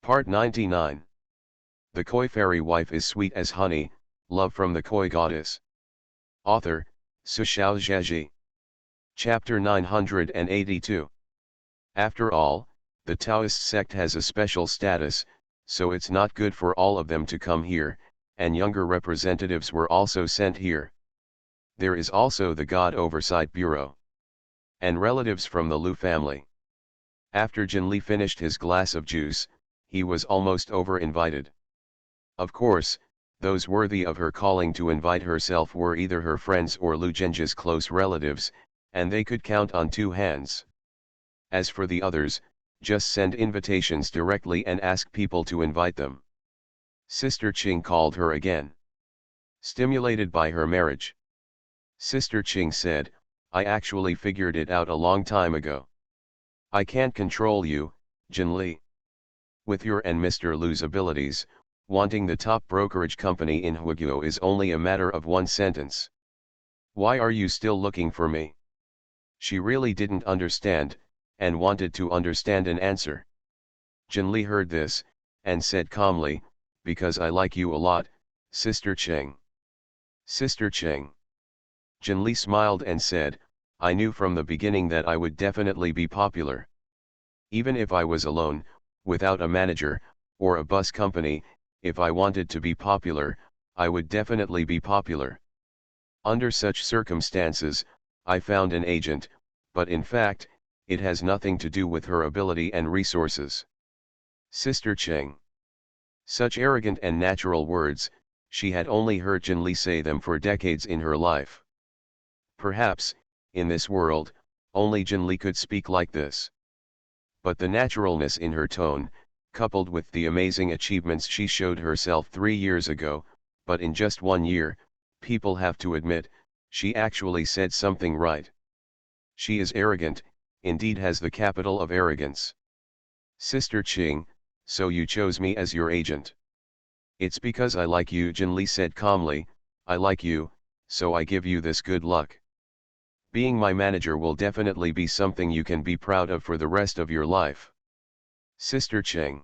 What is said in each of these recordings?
Part 99. The Koi Fairy Wife is Sweet as Honey, Love from the Koi Goddess. Author, Su Xiaozheji. Chapter 982. After all, the Taoist sect has a special status, so it's not good for all of them to come here, and younger representatives were also sent here. There is also the God Oversight Bureau. And relatives from the Lu family. After Jinli finished his glass of juice, he was almost over-invited. Of course, those worthy of her calling to invite herself were either her friends or Lu Zhenjia's close relatives, and they could count on two hands. As for the others, just send invitations directly and ask people to invite them. Sister Qing called her again. Stimulated by her marriage. Sister Qing said, I actually figured it out a long time ago. I can't control you, Jinli. With your and Mr. Lu's abilities, wanting the top brokerage company in Huiguo is only a matter of one sentence. Why are you still looking for me? She really didn't understand, and wanted to understand an answer. Jinli heard this, and said calmly, because I like you a lot, Sister Qing. Sister Qing. Jinli smiled and said, I knew from the beginning that I would definitely be popular. Even if I was alone, without a manager, or a bus company, if I wanted to be popular, I would definitely be popular. Under such circumstances, I found an agent, but in fact, it has nothing to do with her ability and resources. Sister Qing. Such arrogant and natural words, she had only heard Jinli say them for decades in her life. Perhaps, in this world, only Jinli could speak like this. But the naturalness in her tone, coupled with the amazing achievements she showed herself 3 years ago, but in just 1 year, people have to admit, she actually said something right. She is arrogant, indeed has the capital of arrogance. Sister Qing, so you chose me as your agent. It's because I like you, Jinli said calmly, I like you, so I give you this good luck. Being my manager will definitely be something you can be proud of for the rest of your life. Sister Qing.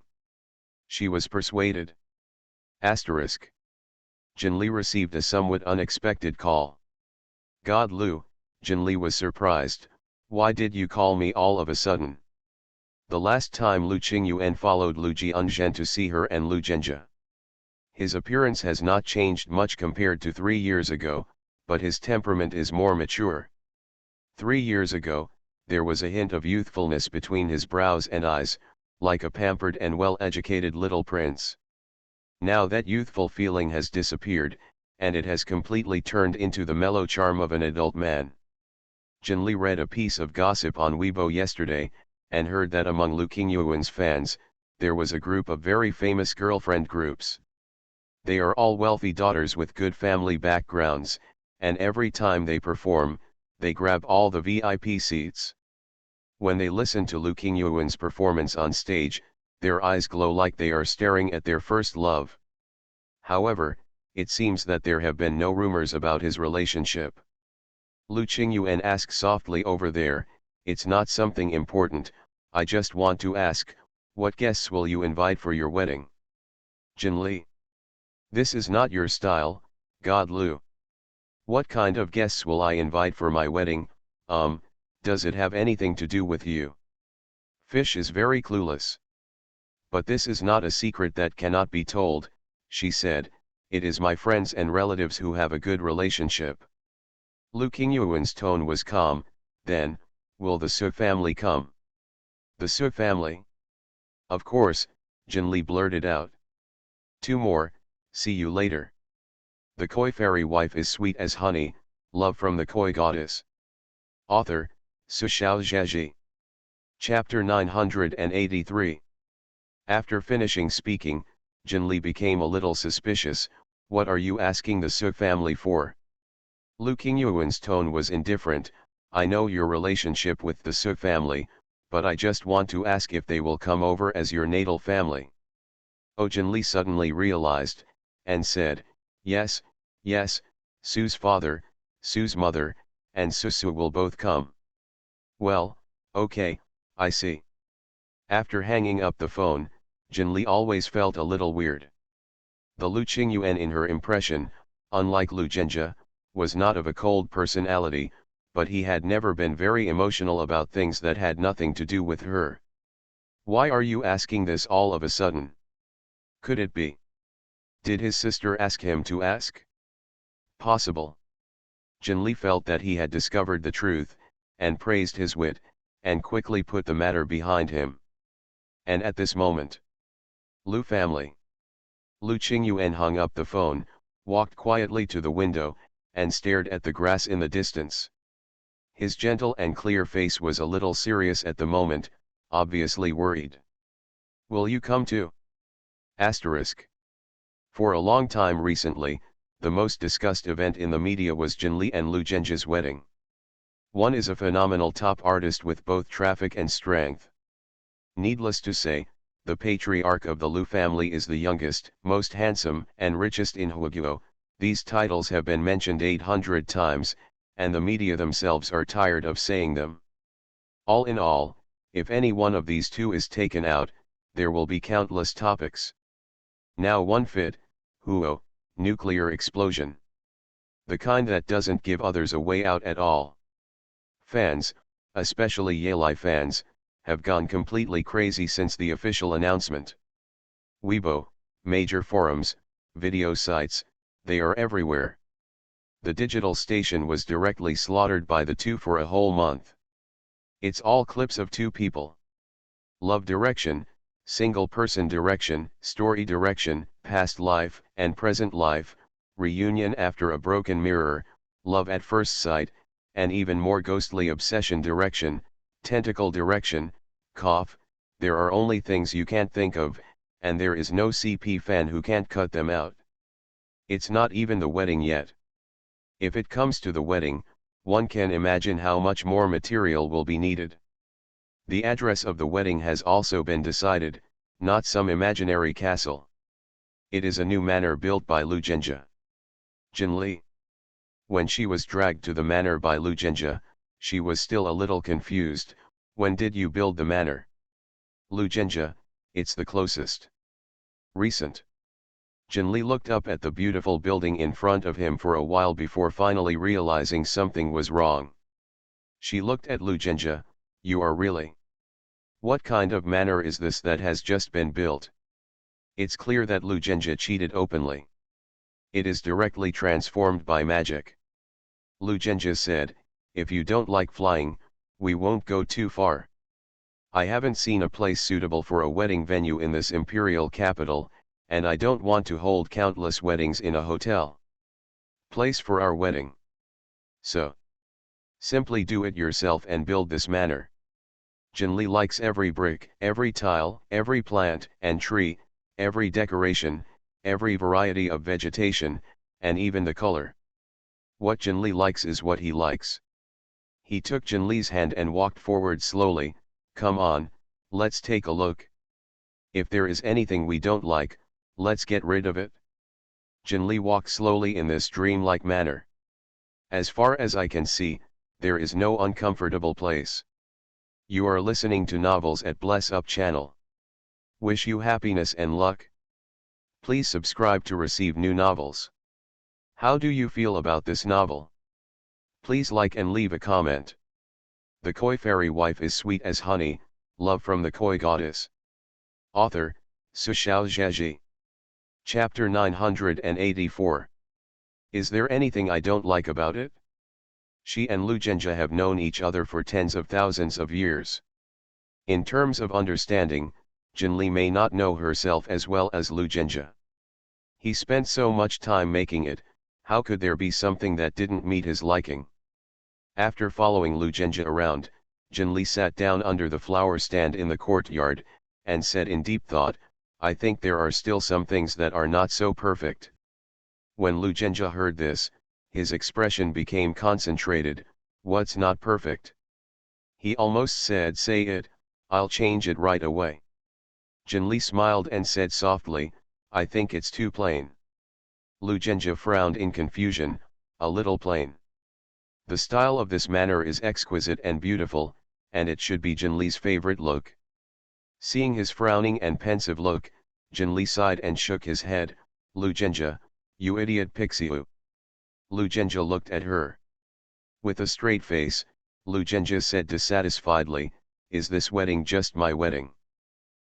She was persuaded. Asterisk. Jinli received a somewhat unexpected call. God Lu, Jinli was surprised, why did you call me all of a sudden? The last time Lu Qingyuan followed Lu Jianzhen to see her and Lu Zhenjia. His appearance has not changed much compared to 3 years ago, but his temperament is more mature. 3 years ago, there was a hint of youthfulness between his brows and eyes, like a pampered and well-educated little prince. Now that youthful feeling has disappeared, and it has completely turned into the mellow charm of an adult man. Jinli read a piece of gossip on Weibo yesterday, and heard that among Lu Qingyuan's fans, there was a group of very famous girlfriend groups. They are all wealthy daughters with good family backgrounds, and every time they perform, they grab all the VIP seats. When they listen to Lu Qingyuan's performance on stage, their eyes glow like they are staring at their first love. However, it seems that there have been no rumors about his relationship. Lu Qingyuan asked softly over there, it's not something important, I just want to ask, what guests will you invite for your wedding? Jinli. This is not your style, God Lu. What kind of guests will I invite for my wedding? Does it have anything to do with you? Fish is very clueless. But this is not a secret that cannot be told, she said, it is my friends and relatives who have a good relationship. Lu Qingyuan's tone was calm, then, will the Su family come? The Su family? Of course, Jinli blurted out. 2 more, see you later. The Koi Fairy Wife is Sweet as Honey, Love from the Koi Goddess. Author, Su Xiaozheji. Chapter 983. After finishing speaking, Jinli became a little suspicious, what are you asking the Su family for? Lu Qingyuan's tone was indifferent, I know your relationship with the Su family, but I just want to ask if they will come over as your natal family. Oh, Jinli suddenly realized, and said, yes, Su's father, Su's mother, and Su will both come. Well, okay, I see. After hanging up the phone, Jinli always felt a little weird. The Lu Qingyuan in her impression, unlike Lu Zhenjia, was not of a cold personality, but he had never been very emotional about things that had nothing to do with her. Why are you asking this all of a sudden? Could it be? Did his sister ask him to ask? Possible. Jinli felt that he had discovered the truth, and praised his wit, and quickly put the matter behind him. And at this moment, Lu family. Lu Qingyuan hung up the phone, walked quietly to the window, and stared at the grass in the distance. His gentle and clear face was a little serious at the moment, obviously worried. Will you come too? Asterisk. For a long time recently, the most discussed event in the media was Jinli and Lu Zhenjia's wedding. One is a phenomenal top artist with both traffic and strength. Needless to say, the patriarch of the Lu family is the youngest, most handsome, and richest in Huaguo. These titles have been mentioned 800 times, and the media themselves are tired of saying them. All in all, if any one of these two is taken out, there will be countless topics. Now one fit, Huo, nuclear explosion. The kind that doesn't give others a way out at all. Fans, especially Yalai fans, have gone completely crazy since the official announcement. Weibo, major forums, video sites, they are everywhere. The digital station was directly slaughtered by the two for a whole month. It's all clips of two people. Love direction, single-person direction, story direction, past life and present life, reunion after a broken mirror, love at first sight, and even more ghostly obsession direction, tentacle direction, cough. There are only things you can't think of, and there is no CP fan who can't cut them out. It's not even the wedding yet. If it comes to the wedding, one can imagine how much more material will be needed. The address of the wedding has also been decided, not some imaginary castle. It is a new manor built by Lu Zhenjia. Jinli. When she was dragged to the manor by Lu Zhenjia, she was still a little confused. When did you build the manor? Lu Zhenjia, it's the closest. Recent. Jinli looked up at the beautiful building in front of him for a while before finally realizing something was wrong. She looked at Lu Zhenjia. You are really? What kind of manor is this that has just been built? It's clear that Lu Zhenjia cheated openly. It is directly transformed by magic. Lu Zhenjia said, if you don't like flying, we won't go too far. I haven't seen a place suitable for a wedding venue in this imperial capital, and I don't want to hold countless weddings in a hotel. Place for our wedding. So, simply do it yourself and build this manor. Jinli likes every brick, every tile, every plant and tree, every decoration, every variety of vegetation, and even the color. What Jinli likes is what he likes. He took Jinli's hand and walked forward slowly. Come on, let's take a look. If there is anything we don't like, let's get rid of it. Jinli walked slowly in this dreamlike manner. As far as I can see, there is no uncomfortable place. You are listening to novels at Bless Up channel. Wish you happiness and luck. Please subscribe to receive new novels. How do you feel about this novel? Please like and leave a comment. The Koi Fairy Wife is sweet as honey, love from the Koi Goddess. Author, Sushao Zhaji. Chapter 984. Is there anything I don't like about it? She and Lu Zhenjia have known each other for tens of thousands of years. In terms of understanding, Jinli may not know herself as well as Lu Zhenjia. He spent so much time making it, how could there be something that didn't meet his liking? After following Lu Zhenjia around, Jinli sat down under the flower stand in the courtyard, and said in deep thought, I think there are still some things that are not so perfect. When Lu Zhenjia heard this, his expression became concentrated. What's not perfect? He almost said, say it, I'll change it right away. Jinli smiled and said softly, I think it's too plain. Lu Zhenjia frowned in confusion, a little plain. The style of this manor is exquisite and beautiful, and it should be Jinli's favorite look. Seeing his frowning and pensive look, Jinli sighed and shook his head. "Lu Genja, you idiot Pixiu." Lu Genja looked at her. With a straight face, Lu Genja said dissatisfiedly, "Is this wedding just my wedding?"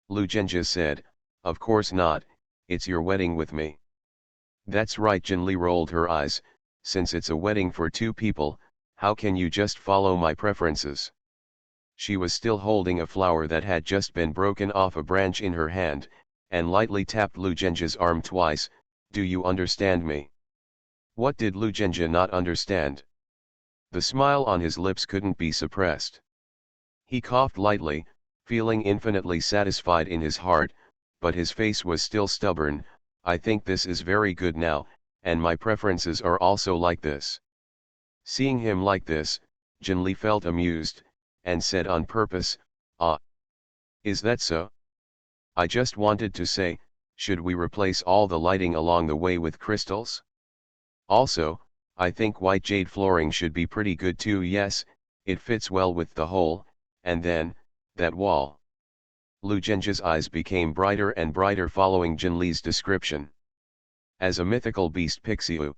Lu Genja said, "Of course not, it's your wedding with me." "That's right." Jinli rolled her eyes, "since it's a wedding for two people, how can you just follow my preferences?" She was still holding a flower that had just been broken off a branch in her hand, and lightly tapped Lu Genja's arm twice. "Do you understand me?" What did Lu Genja not understand? The smile on his lips couldn't be suppressed. He coughed lightly, feeling infinitely satisfied in his heart, but his face was still stubborn. "I think this is very good now, and my preferences are also like this." Seeing him like this, Jinli felt amused, and said on purpose, "Ah, is that so? I just wanted to say, should we replace all the lighting along the way with crystals? Also, I think white jade flooring should be pretty good too. Yes, it fits well with the whole, and then, that wall." Lu Genja's eyes became brighter and brighter following Jinli's description. As a mythical beast Pixiu,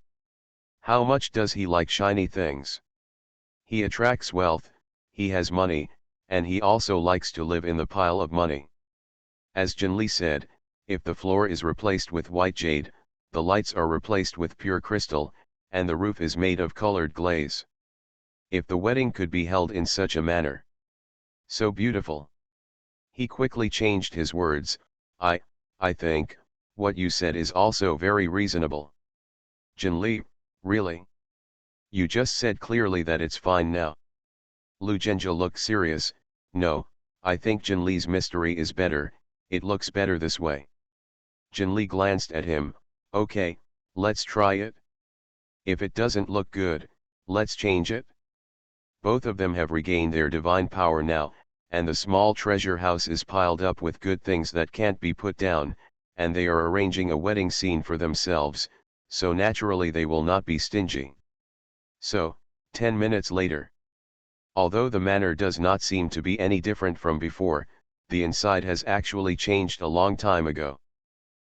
how much does he like shiny things? He attracts wealth, he has money, and he also likes to live in the pile of money. As Jinli said, if the floor is replaced with white jade, the lights are replaced with pure crystal, and the roof is made of colored glaze. If the wedding could be held in such a manner. So beautiful. He quickly changed his words. I think, what you said is also very reasonable." "Jinli, really? You just said clearly that it's fine now." Lu Genja looked serious. "No, I think Jinli's mystery is better, it looks better this way." Jinli glanced at him. "Okay, let's try it. If it doesn't look good, let's change it." Both of them have regained their divine power now, and the small treasure house is piled up with good things that can't be put down, and they are arranging a wedding scene for themselves, so naturally they will not be stingy. So, 10 minutes later. Although the manor does not seem to be any different from before, the inside has actually changed a long time ago.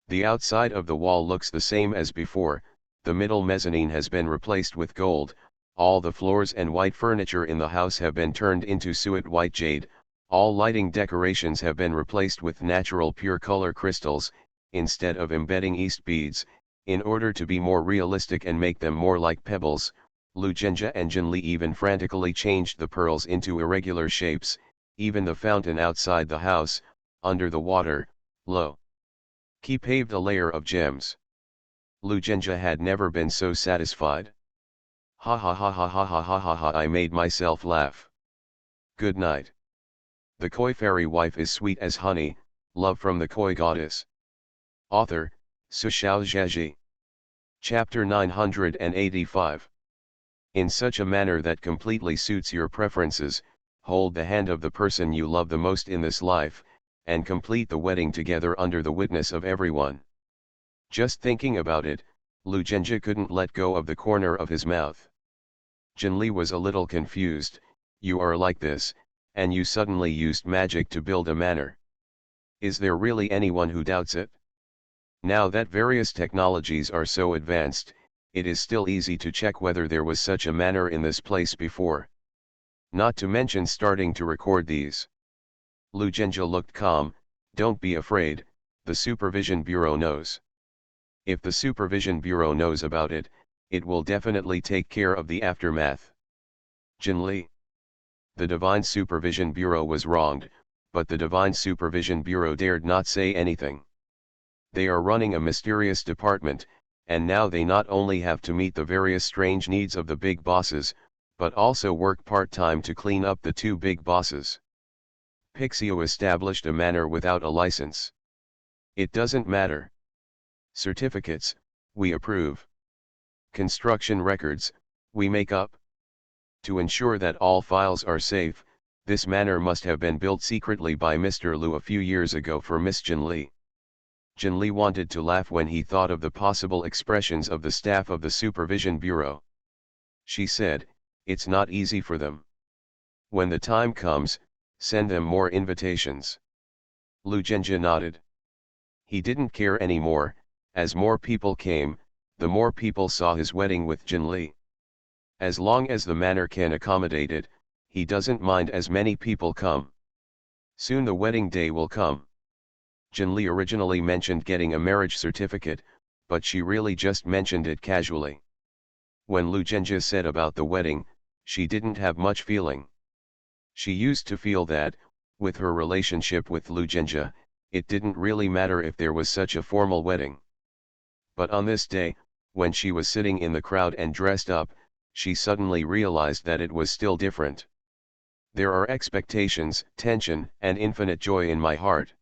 The outside of the wall looks the same as before, the middle mezzanine has been replaced with gold, all the floors and white furniture in the house have been turned into suet white jade, all lighting decorations have been replaced with natural pure color crystals, instead of embedding East beads, in order to be more realistic and make them more like pebbles. Lu Genja and Jinli even frantically changed the pearls into irregular shapes, even the fountain outside the house, under the water, He paved a layer of gems. Lu Genja had never been so satisfied. "Ha ha ha ha ha ha ha ha ha, I made myself laugh. Good night." The koi fairy wife is sweet as honey, love from the koi goddess. Author, Sushao Zhaji. Chapter 985. In such a manner that completely suits your preferences, hold the hand of the person you love the most in this life, and complete the wedding together under the witness of everyone. Just thinking about it, Lu Genja couldn't let go of the corner of his mouth. Jinli was a little confused. "You are like this, and you suddenly used magic to build a manor. Is there really anyone who doubts it? Now that various technologies are so advanced, it is still easy to check whether there was such a manor in this place before. Not to mention starting to record these." Lu Genja looked calm. "Don't be afraid, the Supervision Bureau knows. If the Supervision Bureau knows about it, it will definitely take care of the aftermath." Jinli. The Divine Supervision Bureau was wronged, but the Divine Supervision Bureau dared not say anything. They are running a mysterious department, and now they not only have to meet the various strange needs of the big bosses, but also work part-time to clean up the two big bosses. Pixio established a manor without a license. It doesn't matter. Certificates, we approve. Construction records, we make up. To ensure that all files are safe, this manor must have been built secretly by Mr. Lu a few years ago for Miss Jinli. Jinli wanted to laugh when he thought of the possible expressions of the staff of the Supervision Bureau. She said, "It's not easy for them. When the time comes, send them more invitations." Lugenja nodded. He didn't care anymore. As more people came, the more people saw his wedding with Jinli. As long as the manor can accommodate it, he doesn't mind as many people come. Soon the wedding day will come. Jinli originally mentioned getting a marriage certificate, but she really just mentioned it casually. When Lugenja said about the wedding, she didn't have much feeling. She used to feel that, with her relationship with Lugenja, it didn't really matter if there was such a formal wedding. But on this day, when she was sitting in the crowd and dressed up, she suddenly realized that it was still different. There are expectations, tension, and infinite joy in my heart.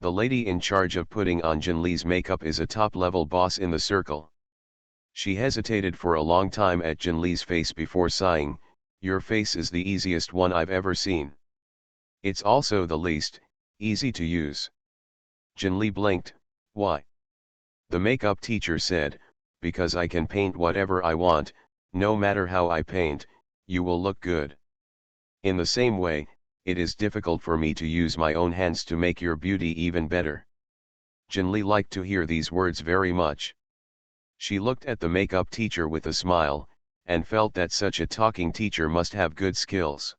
The lady in charge of putting on Jinli's makeup is a top-level boss in the circle. She hesitated for a long time at Jinli's face before sighing, "Your face is the easiest one I've ever seen. It's also the least easy to use." Jinli blinked. "Why?" The makeup teacher said, "Because I can paint whatever I want, no matter how I paint, you will look good. In the same way, it is difficult for me to use my own hands to make your beauty even better." Jinli liked to hear these words very much. She looked at the makeup teacher with a smile, and felt that such a talking teacher must have good skills.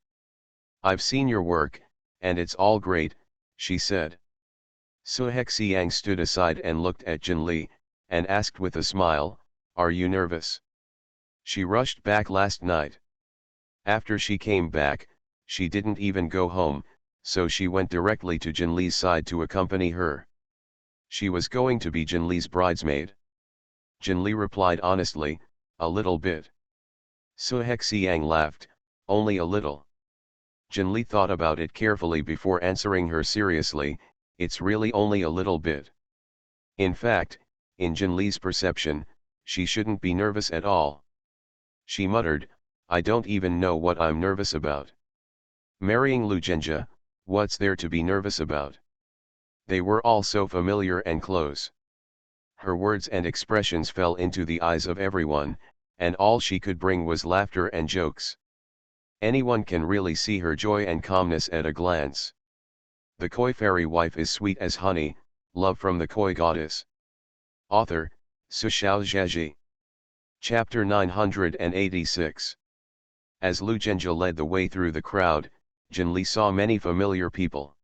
"I've seen your work, and it's all great," she said. Suhexiang stood aside and looked at Jinli, and asked with a smile, "Are you nervous?" She rushed back last night. After she came back, she didn't even go home, so she went directly to Jinli's side to accompany her. She was going to be Jinli's bridesmaid. Jinli replied honestly, "A little bit." Suhexiang laughed, "Only a little." Jinli thought about it carefully before answering her seriously, "It's really only a little bit." In fact, in Jinli's perception, she shouldn't be nervous at all. She muttered, "I don't even know what I'm nervous about. Marrying Lugenja, what's there to be nervous about?" They were all so familiar and close. Her words and expressions fell into the eyes of everyone, and all she could bring was laughter and jokes. Anyone can really see her joy and calmness at a glance. The koi fairy wife is sweet as honey, love from the koi goddess. Author, Sushao Zhaji. Chapter 986. As Lugenja led the way through the crowd, Jinli saw many familiar people.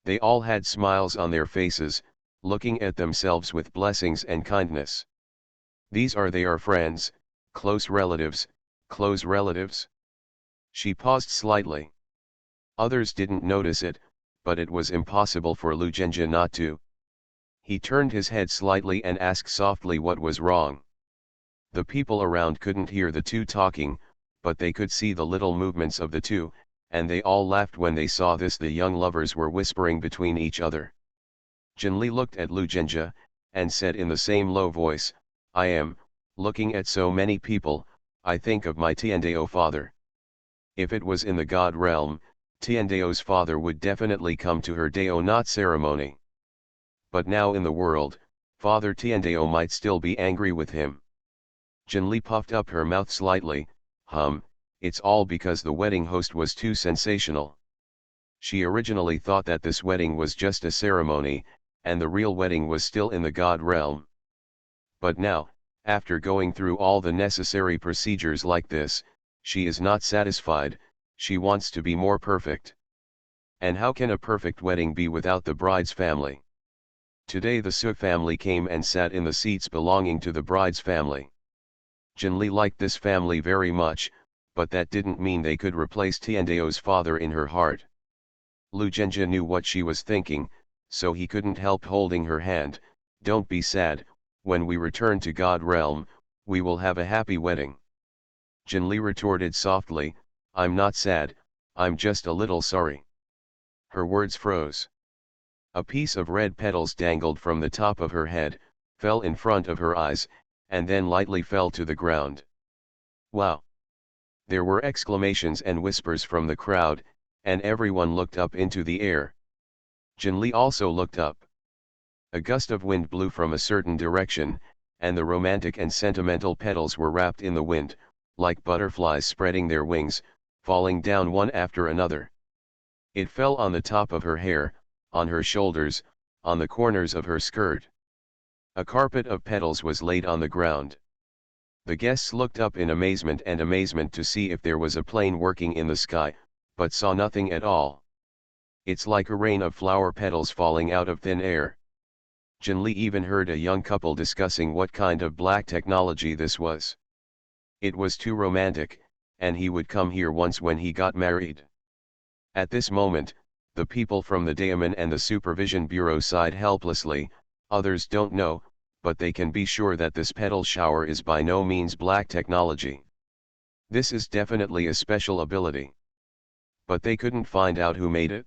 They all had smiles on their faces, looking at themselves with blessings and kindness. They are friends, close relatives, close relatives. She paused slightly. Others didn't notice it, but it was impossible for Lugenja not to. He turned his head slightly and asked softly what was wrong. The people around couldn't hear the two talking, but they could see the little movements of the two, and they all laughed when they saw this. The young lovers were whispering between each other. Jinli looked at Lugenja, and said in the same low voice, "I am, looking at so many people, I think of my Tiandao father. If it was in the god realm, Tiandao's father would definitely come to her Dao not ceremony. But now in the world, Father Tiandao might still be angry with him." Jinli puffed up her mouth slightly, "It's all because the wedding host was too sensational." She originally thought that this wedding was just a ceremony, and the real wedding was still in the god realm. But now, after going through all the necessary procedures like this, she is not satisfied. She wants to be more perfect. And how can a perfect wedding be without the bride's family? Today the Su family came and sat in the seats belonging to the bride's family. Jinli liked this family very much, but that didn't mean they could replace Tiandao's father in her heart. Lugenja knew what she was thinking, so he couldn't help holding her hand. "Don't be sad, when we return to God realm, we will have a happy wedding." Jinli retorted softly, "I'm not sad, I'm just a little sorry." Her words froze. A piece of red petals dangled from the top of her head, fell in front of her eyes, and then lightly fell to the ground. "Wow!" There were exclamations and whispers from the crowd, and everyone looked up into the air. Jinli also looked up. A gust of wind blew from a certain direction, and the romantic and sentimental petals were wrapped in the wind, like butterflies spreading their wings, falling down one after another. It fell on the top of her hair, on her shoulders, on the corners of her skirt. A carpet of petals was laid on the ground. The guests looked up in amazement to see if there was a plane working in the sky, but saw nothing at all. It's like a rain of flower petals falling out of thin air. Jinli even heard a young couple discussing what kind of black technology this was. It was too romantic, and he would come here once when he got married. At this moment, the people from the Daemon and the Supervision Bureau sighed helplessly. Others don't know, but they can be sure that this petal shower is by no means black technology. This is definitely a special ability. But they couldn't find out who made it.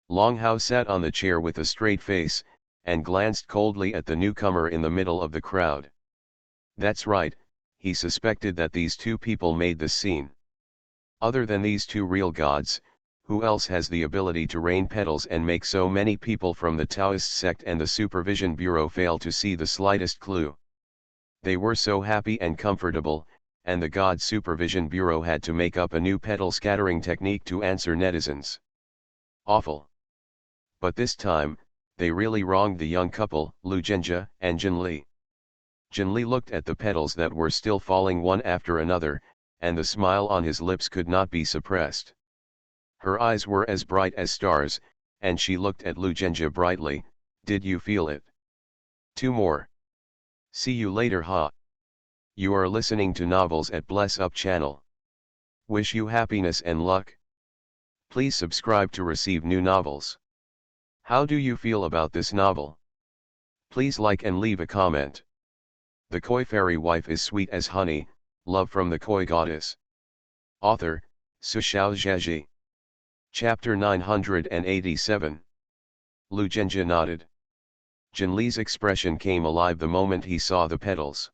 Long Hao sat on the chair with a straight face, and glanced coldly at the newcomer in the middle of the crowd. That's right, he suspected that these two people made this scene. Other than these two real gods, who else has the ability to rain petals and make so many people from the Taoist sect and the Supervision Bureau fail to see the slightest clue? They were so happy and comfortable, and the God Supervision Bureau had to make up a new petal scattering technique to answer netizens. Awful. But this time, they really wronged the young couple, Lu Zhenjie and Jinli. Jinli looked at the petals that were still falling one after another, and the smile on his lips could not be suppressed. Her eyes were as bright as stars, and she looked at Lu Zhenjie brightly. Did you feel it? Two more. See you later, ha. You are listening to novels at Bless Up channel. Wish you happiness and luck. Please subscribe to receive new novels. How do you feel about this novel? Please like and leave a comment. The Koi Fairy Wife is sweet as honey, love from the Koi Goddess. Author, Sushao Zhaji. Chapter 987. Lu Zhenjie nodded. Jinli's expression came alive the moment he saw the petals.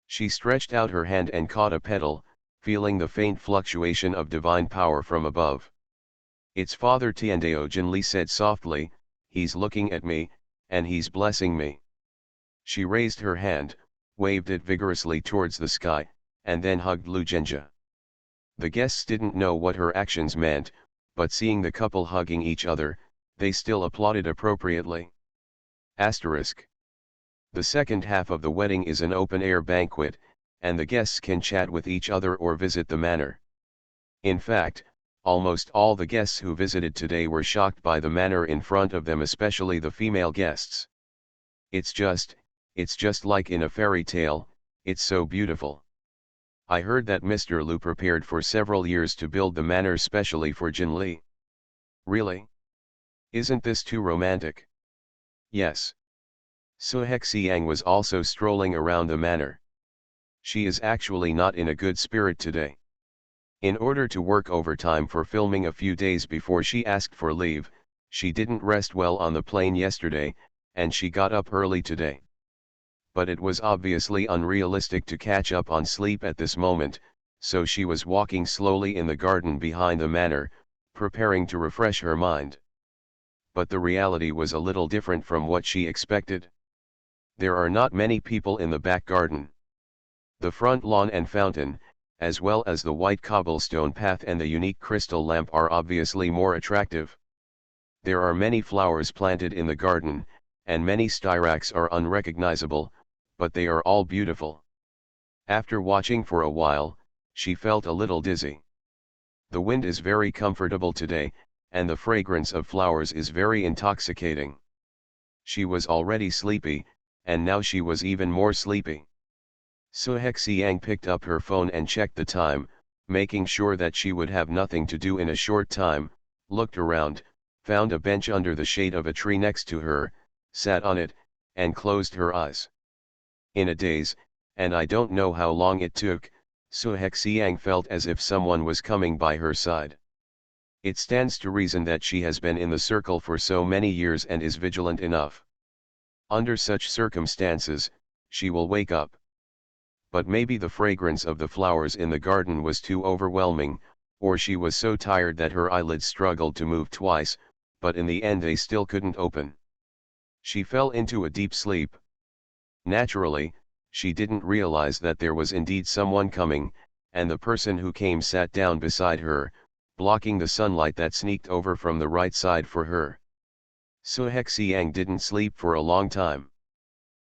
She stretched out her hand and caught a petal, feeling the faint fluctuation of divine power from above. It's Father Tiandao, Jinli said softly. He's looking at me, and he's blessing me. She raised her hand, waved it vigorously towards the sky, and then hugged Lu Zhenjie. The guests didn't know what her actions meant, but seeing the couple hugging each other, they still applauded appropriately. Asterisk. The second half of the wedding is an open-air banquet, and the guests can chat with each other or visit the manor. In fact, almost all the guests who visited today were shocked by the manor in front of them, especially the female guests. It's just like in a fairy tale, it's so beautiful. I heard that Mr. Lu prepared for several years to build the manor specially for Jinli. Really? Isn't this too romantic? Yes. Su Hexiang was also strolling around the manor. She is actually not in a good spirit today. In order to work overtime for filming a few days before she asked for leave, she didn't rest well on the plane yesterday, and she got up early today. But it was obviously unrealistic to catch up on sleep at this moment, so she was walking slowly in the garden behind the manor, preparing to refresh her mind. But the reality was a little different from what she expected. There are not many people in the back garden. The front lawn and fountain, as well as the white cobblestone path and the unique crystal lamp, are obviously more attractive. There are many flowers planted in the garden, and many styracs are unrecognizable, but they are all beautiful. After watching for a while, she felt a little dizzy. The wind is very comfortable today, and the fragrance of flowers is very intoxicating. She was already sleepy, and now she was even more sleepy. Su Hexiang picked up her phone and checked the time, making sure that she would have nothing to do in a short time, looked around, found a bench under the shade of a tree next to her, sat on it, and closed her eyes. In a daze, and I don't know how long it took, Su Hexiang felt as if someone was coming by her side. It stands to reason that she has been in the circle for so many years and is vigilant enough. Under such circumstances, she will wake up. But maybe the fragrance of the flowers in the garden was too overwhelming, or she was so tired that her eyelids struggled to move twice, but in the end they still couldn't open. She fell into a deep sleep. Naturally, she didn't realize that there was indeed someone coming, and the person who came sat down beside her, blocking the sunlight that sneaked over from the right side for her. Suhexiang didn't sleep for a long time.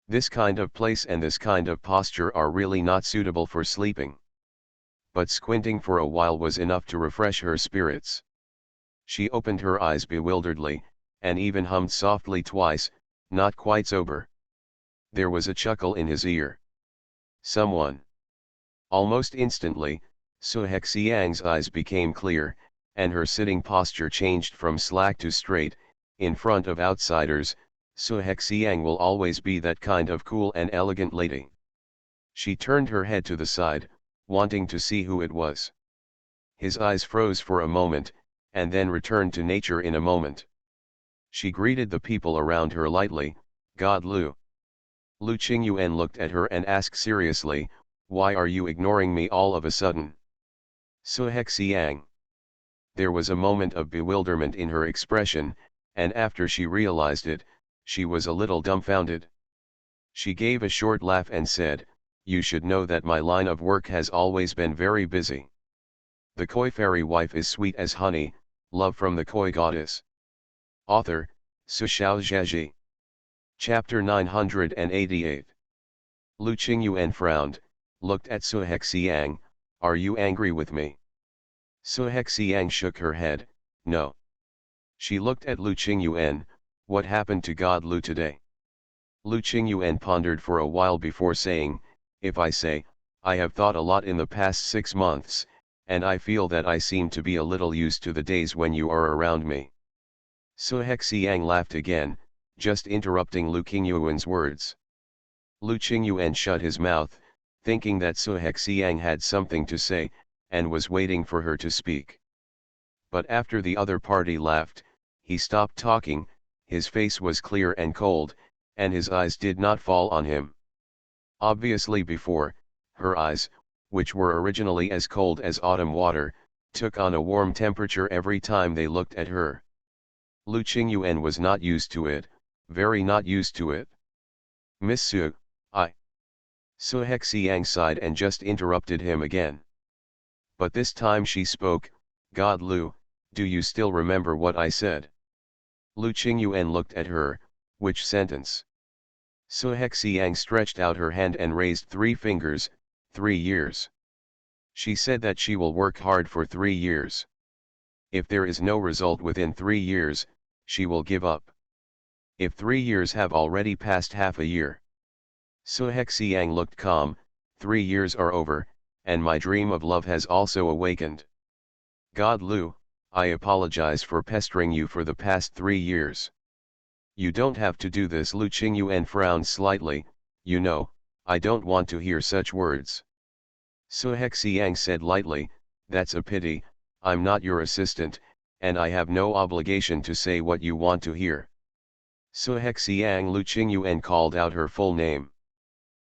This kind of place and this kind of posture are really not suitable for sleeping. But squinting for a while was enough to refresh her spirits. She opened her eyes bewilderedly, and even hummed softly twice, not quite sober. There was a chuckle in his ear. Someone. Almost instantly, Suhexiang's eyes became clear, and her sitting posture changed from slack to straight. In front of outsiders, Suhexiang will always be that kind of cool and elegant lady. She turned her head to the side, wanting to see who it was. His eyes froze for a moment, and then returned to nature in a moment. She greeted the people around her lightly, "God Lu." Lu Qingyuan looked at her and asked seriously, "Why are you ignoring me all of a sudden?" Suhexiang. There was a moment of bewilderment in her expression, and after she realized it, she was a little dumbfounded. She gave a short laugh and said, "You should know that my line of work has always been very busy. The koi fairy wife is sweet as honey, love from the koi goddess." Author, Su Xiaozhaji. Chapter 988. Lu Qingyuan frowned, looked at Suhexiang, "Are you angry with me?" Suhexiang shook her head, "No." She looked at Lu Qingyuan, "What happened to God Lu today?" Lu Qingyuan pondered for a while before saying, "If I say, I have thought a lot in the past 6 months, and I feel that I seem to be a little used to the days when you are around me." Suhexiang laughed again, just interrupting Lu Qingyuan's words. Lu Qingyuan shut his mouth, thinking that Suhexiang had something to say, and was waiting for her to speak. But after the other party laughed, he stopped talking. His face was clear and cold, and his eyes did not fall on him. Obviously before, her eyes, which were originally as cold as autumn water, took on a warm temperature every time they looked at her. Lu Qingyuan was not used to it, very not used to it. "Miss Su, Suhexiang sighed and just interrupted him again. But this time she spoke, "God Lu, do you still remember what I said?" Lu Qingyuan looked at her, "Which sentence?" Suhexiang stretched out her hand and raised 3 fingers, 3 years. She said that she will work hard for 3 years. If there is no result within 3 years, she will give up. If 3 years have already passed half a year. Suhexiang looked calm, 3 years are over, and my dream of love has also awakened. God Lu, I apologize for pestering you for the past 3 years. You don't have to do this. Lu Qingyuan frowned slightly, "You know, I don't want to hear such words." Suhexiang said lightly, "That's a pity, I'm not your assistant, and I have no obligation to say what you want to hear." Suhexiang. Lu Qingyuan called out her full name.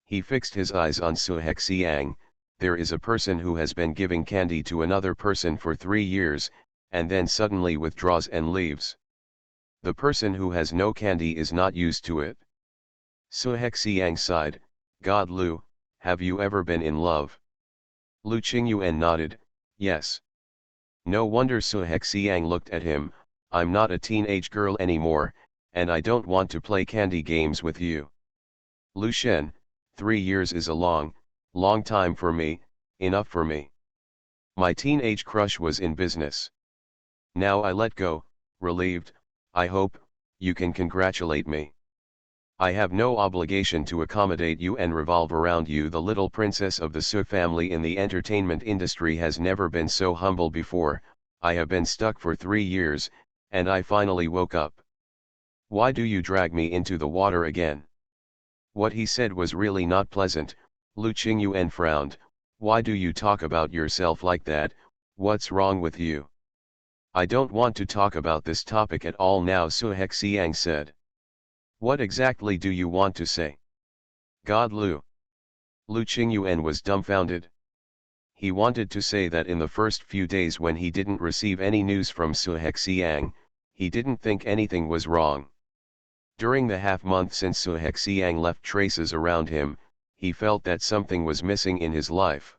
He fixed his eyes on Suhexiang. "There is a person who has been giving candy to another person for 3 years, and then suddenly withdraws and leaves. The person who has no candy is not used to it." Suhexiang sighed, "God Lu, have you ever been in love?" Lu Qingyuan nodded, "Yes." No wonder. Suhexiang looked at him, "I'm not a teenage girl anymore, and I don't want to play candy games with you. Lu Shen, 3 years is a long, long time for me, enough for me. My teenage crush was in business. Now I let go, relieved. I hope you can congratulate me. I have no obligation to accommodate you and revolve around you. The little princess of the Su family in the entertainment industry has never been so humble before. I have been stuck for 3 years, and I finally woke up. Why do you drag me into the water again?" What he said was really not pleasant. Lu Qingyuan frowned, "Why do you talk about yourself like that? What's wrong with you?" "I don't want to talk about this topic at all now," Suhexiang said. "What exactly do you want to say?" "God Lu." Lu Qingyuan was dumbfounded. He wanted to say that in the first few days when he didn't receive any news from Suhexiang, he didn't think anything was wrong. During the half-month since Suhexiang left traces around him, he felt that something was missing in his life.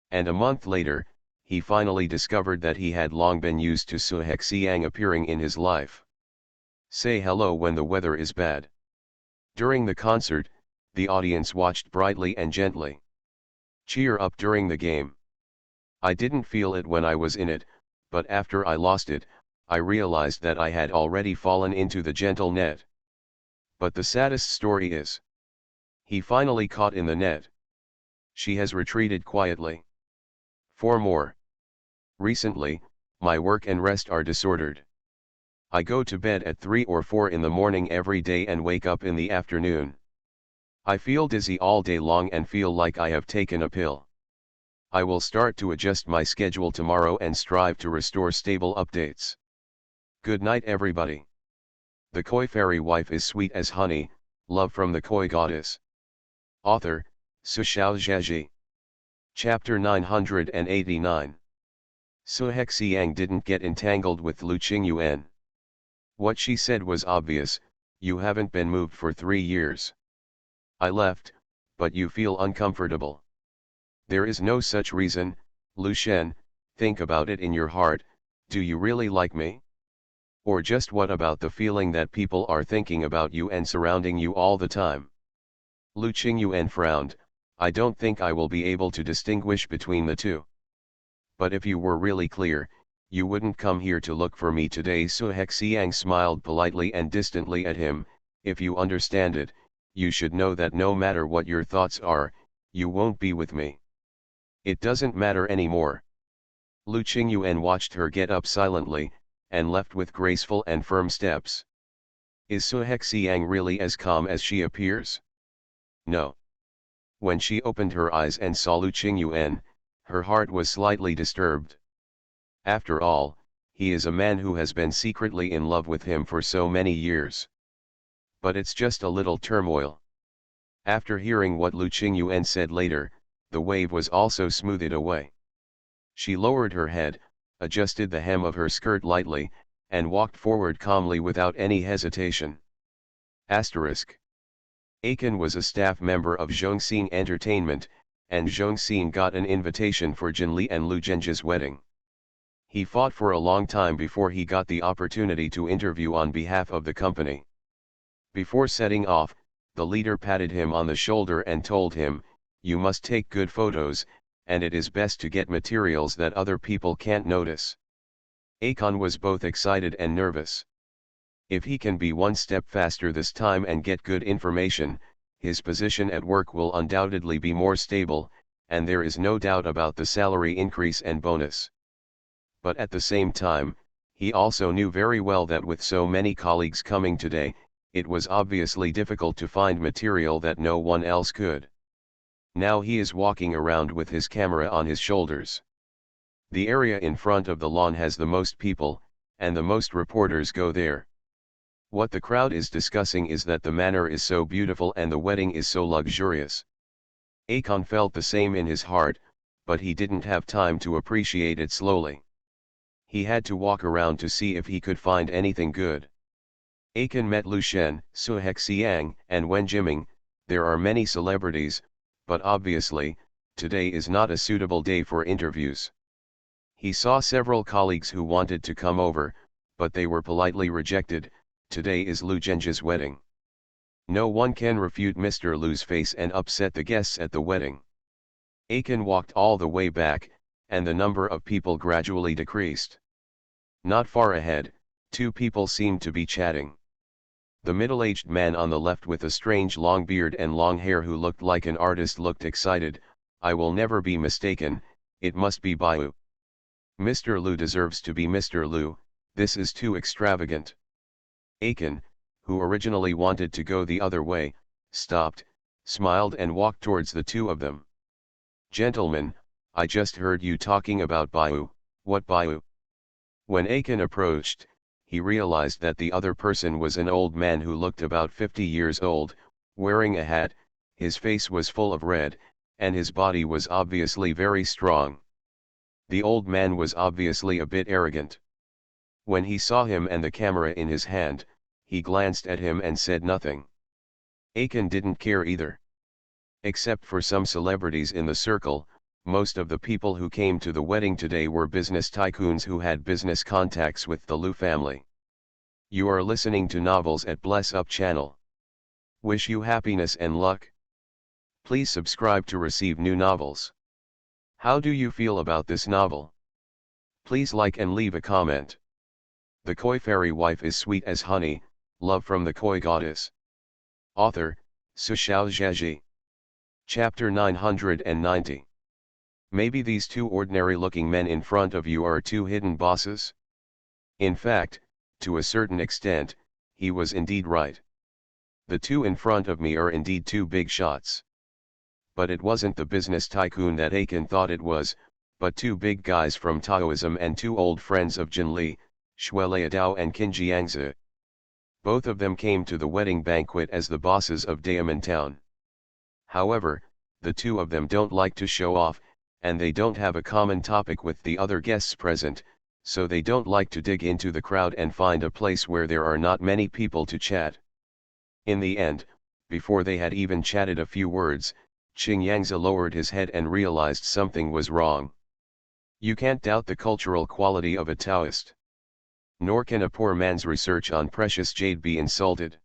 And a month later, he finally discovered that he had long been used to Suhexiang appearing in his life. Say hello when the weather is bad. During the concert, the audience watched brightly and gently. Cheer up during the game. I didn't feel it when I was in it, but after I lost it, I realized that I had already fallen into the gentle net. But the saddest story is, he finally caught in the net. She has retreated quietly. 4 more. Recently, my work and rest are disordered. I go to bed at 3 or 4 in the morning every day and wake up in the afternoon. I feel dizzy all day long and feel like I have taken a pill. I will start to adjust my schedule tomorrow and strive to restore stable updates. Good night everybody. The Koi Fairy Wife is sweet as honey, love from the Koi Goddess. Author, Sushao Zhaji. Chapter 989. Su Hexiang didn't get entangled with Lu Qingyuan. What she said was obvious, you haven't been moved for 3 years. I left, but you feel uncomfortable. There is no such reason, Lu Shen, think about it in your heart, do you really like me? Or just what about the feeling that people are thinking about you and surrounding you all the time? Lu Qingyuan frowned, I don't think I will be able to distinguish between the two. But if you were really clear, you wouldn't come here to look for me today. Su Hexiang smiled politely and distantly at him, if you understand it, you should know that no matter what your thoughts are, you won't be with me. It doesn't matter anymore. Lu Qingyuan watched her get up silently, and left with graceful and firm steps. Is Su Hexiang really as calm as she appears? No. When she opened her eyes and saw Lu Qingyuan, her heart was slightly disturbed. After all, he is a man who has been secretly in love with him for so many years. But it's just a little turmoil. After hearing what Lu Qingyuan said later, the wave was also smoothed away. She lowered her head, adjusted the hem of her skirt lightly, and walked forward calmly without any hesitation. Asterisk. Aiken was a staff member of Zhongxing Entertainment, and Zhongxing got an invitation for Jinli and Lu Zhenji's wedding. He fought for a long time before he got the opportunity to interview on behalf of the company. Before setting off, the leader patted him on the shoulder and told him, you must take good photos, and it is best to get materials that other people can't notice. Aiken was both excited and nervous. If he can be one step faster this time and get good information, his position at work will undoubtedly be more stable, and there is no doubt about the salary increase and bonus. But at the same time, he also knew very well that with so many colleagues coming today, it was obviously difficult to find material that no one else could. Now he is walking around with his camera on his shoulders. The area in front of the lawn has the most people, and the most reporters go there. What the crowd is discussing is that the manor is so beautiful and the wedding is so luxurious. Aiken felt the same in his heart, but he didn't have time to appreciate it slowly. He had to walk around to see if he could find anything good. Aiken met Lu Shen, Su Hexiang, and Wen Jiming. There are many celebrities, but obviously, today is not a suitable day for interviews. He saw several colleagues who wanted to come over, but they were politely rejected. Today is Lu Zhenji's wedding. No one can refute Mr. Lu's face and upset the guests at the wedding. Aiken walked all the way back, and the number of people gradually decreased. Not far ahead, 2 people seemed to be chatting. The middle-aged man on the left with a strange long beard and long hair who looked like an artist looked excited. I will never be mistaken, it must be Baiu. Mr. Lu deserves to be Mr. Lu, this is too extravagant. Aiken, who originally wanted to go the other way, stopped, smiled and walked towards the 2 of them. Gentlemen, I just heard you talking about Baiu. What Baiu? When Aiken approached, he realized that the other person was an old man who looked about 50 years old, wearing a hat, his face was full of red, and his body was obviously very strong. The old man was obviously a bit arrogant. When he saw him and the camera in his hand, he glanced at him and said nothing. Aiken didn't care either. Except for some celebrities in the circle, most of the people who came to the wedding today were business tycoons who had business contacts with the Lu family. You are listening to Novels at Bless Up channel. Wish you happiness and luck. Please subscribe to receive new novels. How do you feel about this novel? Please like and leave a comment. The Koi Fairy Wife is Sweet as Honey, Love from the Koi Goddess. Author, Sushao Zheji. Chapter 990. Maybe these two ordinary-looking men in front of you are two hidden bosses? In fact, to a certain extent, he was indeed right. The two in front of me are indeed two big shots. But it wasn't the business tycoon that Aiken thought it was, but two big guys from Taoism and two old friends of Jin Li, Shui Liadao and Qin Jiangzi. Both of them came to the wedding banquet as the bosses of Diamond Town. However, the two of them don't like to show off, and they don't have a common topic with the other guests present, so they don't like to dig into the crowd and find a place where there are not many people to chat. In the end, before they had even chatted a few words, Qing Yangzi lowered his head and realized something was wrong. You can't doubt the cultural quality of a Taoist. Nor can a poor man's research on precious jade be insulted.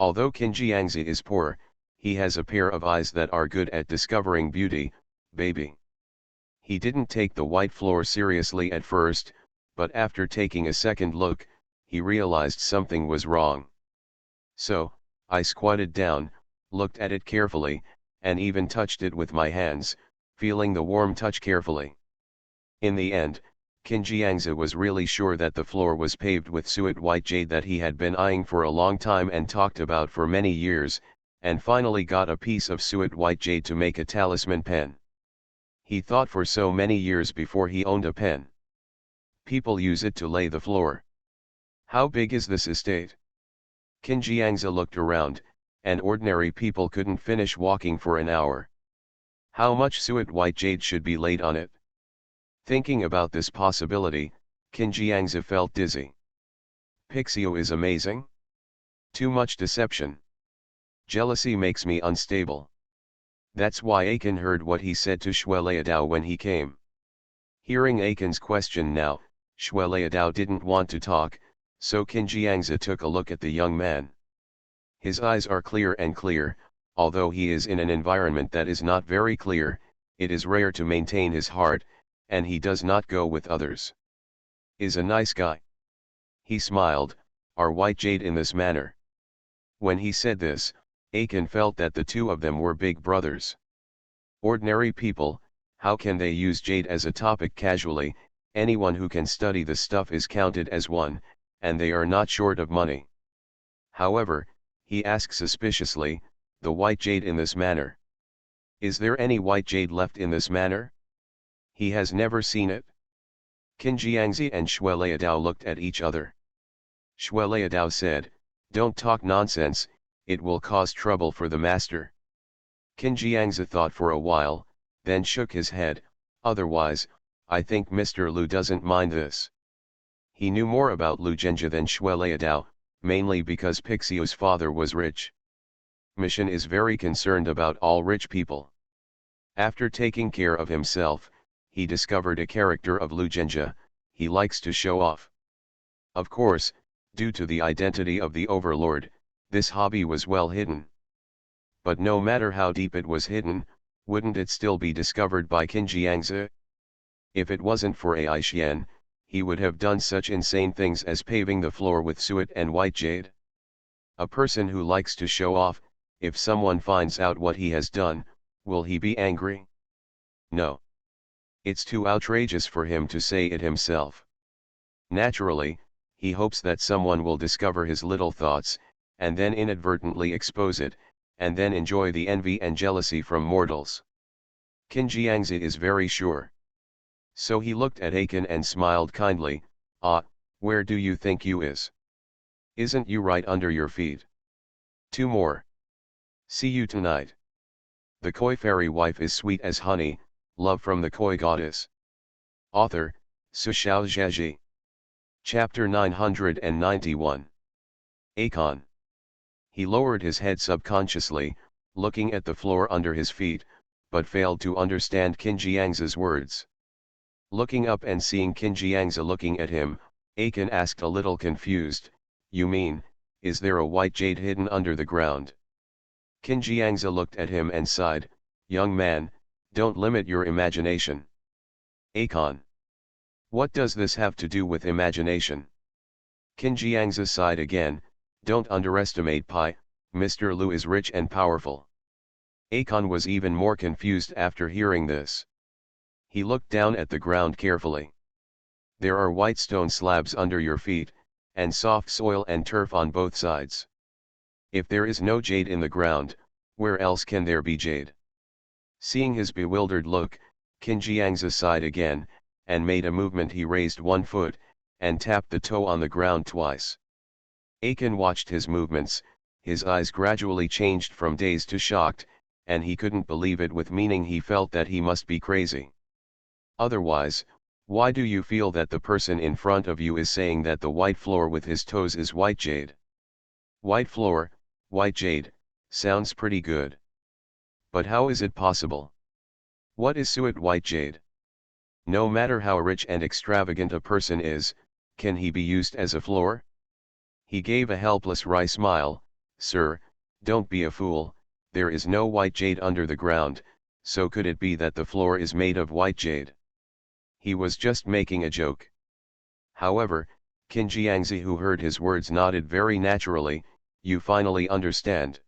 Although Qin Jiangzi is poor, he has a pair of eyes that are good at discovering beauty, baby. He didn't take the white floor seriously at first, but after taking a second look, he realized something was wrong. So, I squatted down, looked at it carefully, and even touched it with my hands, feeling the warm touch carefully. In the end, Qin Jiangzi was really sure that the floor was paved with suet white jade that he had been eyeing for a long time and talked about for many years, and finally got a piece of suet white jade to make a talisman pen. He thought for so many years before he owned a pen. People use it to lay the floor. How big is this estate? Qin Jiangzi looked around, and ordinary people couldn't finish walking for an hour. How much suet white jade should be laid on it? Thinking about this possibility, Qin Jiangzi felt dizzy. Pixio is amazing. Too much deception. Jealousy makes me unstable. That's why Aiken heard what he said to Shui Liadao when he came. Hearing Aiken's question now, Shui Liadao didn't want to talk, so Qin Jiangzi took a look at the young man. His eyes are clear and clear, although he is in an environment that is not very clear, it is rare to maintain his heart, and he does not go with others. Is a nice guy. He smiled, are white jade in this manner. When he said this, Aiken felt that the two of them were big brothers. Ordinary people, how can they use jade as a topic casually? Anyone who can study the stuff is counted as one, and they are not short of money. However, he asked suspiciously, the white jade in this manner. Is there any white jade left in this manner? He has never seen it. Qin Jiangzi and Shui Liadao looked at each other. Shui Liadao said, don't talk nonsense, it will cause trouble for the master. Qin Jiangzi thought for a while, then shook his head, otherwise, I think Mr. Lu doesn't mind this. He knew more about Lu Zhenjia than Shui Liadao, mainly because Pixio's father was rich. Mission is very concerned about all rich people. After taking care of himself, he discovered a character of Lu Zhenjia, he likes to show off. Of course, due to the identity of the overlord, this hobby was well hidden. But no matter how deep it was hidden, wouldn't it still be discovered by Qin Jiangzi? If it wasn't for Ai Xian, he would have done such insane things as paving the floor with suet and white jade. A person who likes to show off, if someone finds out what he has done, will he be angry? No. It's too outrageous for him to say it himself. Naturally, he hopes that someone will discover his little thoughts, and then inadvertently expose it, and then enjoy the envy and jealousy from mortals. Qin Jiangzi is very sure. So he looked at Aiken and smiled kindly, ah, where do you think you is? Isn't you right under your feet? Two more. See you tonight. The Koi Fairy Wife is Sweet as Honey, Love from the Koi Goddess. Author, Sushao Zheji. Chapter 991. Aiken. He lowered his head subconsciously, looking at the floor under his feet, but failed to understand Qin Jiangzi's words. Looking up and seeing Qin Jiangzi looking at him, Aiken asked a little confused, You mean, is there a white jade hidden under the ground? Qin Jiangzi looked at him and sighed, young man, don't limit your imagination. Akon. What does this have to do with imagination? Qin Jiangzi sighed again, don't underestimate Pi, Mr. Lu is rich and powerful. Akon was even more confused after hearing this. He looked down at the ground carefully. There are white stone slabs under your feet, and soft soil and turf on both sides. If there is no jade in the ground, where else can there be jade? Seeing his bewildered look, Qin Jiangzi sighed again, and made a movement. He raised one foot, and tapped the toe on the ground twice. Akon watched his movements, his eyes gradually changed from dazed to shocked, and he couldn't believe it with meaning. He felt that he must be crazy. Otherwise, why do you feel that the person in front of you is saying that the white floor with his toes is white jade? White floor, white jade, sounds pretty good. But how is it possible? What is suet white jade? No matter how rich and extravagant a person is, can he be used as a floor? He gave a helpless wry smile, sir, don't be a fool, there is no white jade under the ground, so could it be that the floor is made of white jade? He was just making a joke. However, Qin Jiangzi, who heard his words, nodded very naturally, you finally understand.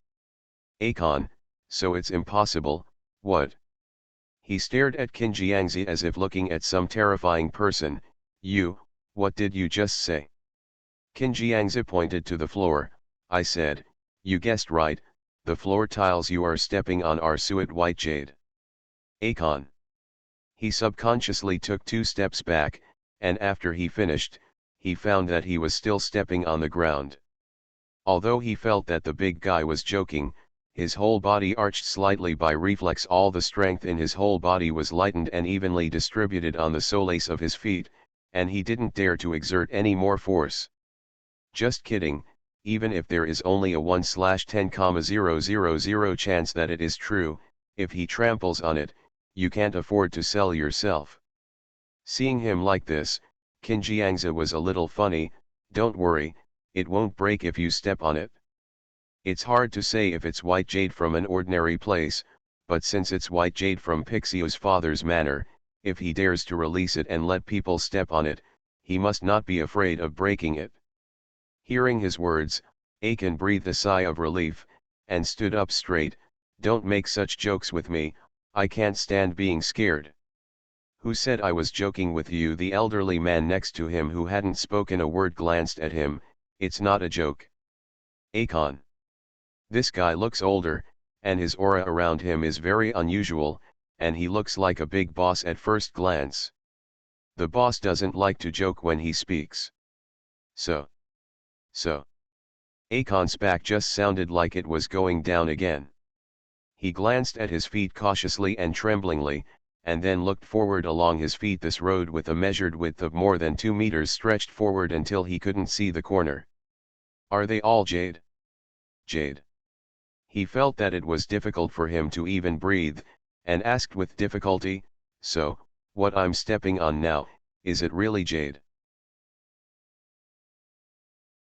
Akon, so it's impossible, what? He stared at Qin Jiangzi as if looking at some terrifying person. What did you just say? Qin Jiangzi pointed to the floor. I said, you guessed right, the floor tiles you are stepping on are suet white jade. Akon. He subconsciously took 2 steps back, and after he finished, he found that he was still stepping on the ground. Although he felt that the big guy was joking, his whole body arched slightly by reflex. All the strength in his whole body was lightened and evenly distributed on the soles of his feet, and he didn't dare to exert any more force. Just kidding, even if there is only a 1/10,000 chance that it is true, if he tramples on it, you can't afford to sell yourself. Seeing him like this, Qin Jiangzi was a little funny. Don't worry, it won't break if you step on it. It's hard to say if it's white jade from an ordinary place, but since it's white jade from Pixio's father's manor, if he dares to release it and let people step on it, he must not be afraid of breaking it. Hearing his words, Akon breathed a sigh of relief, and stood up straight. Don't make such jokes with me, I can't stand being scared. Who said I was joking with you? The elderly man next to him, who hadn't spoken a word, glanced at him. It's not a joke. Akon. This guy looks older, and his aura around him is very unusual, and he looks like a big boss at first glance. The boss doesn't like to joke when he speaks. So. Akon's back just sounded like it was going down again. He glanced at his feet cautiously and tremblingly, and then looked forward along his feet. This road with a measured width of more than 2 meters stretched forward until he couldn't see the corner. Are they all jade? Jade. He felt that it was difficult for him to even breathe, and asked with difficulty, so, what I'm stepping on now, is it really jade?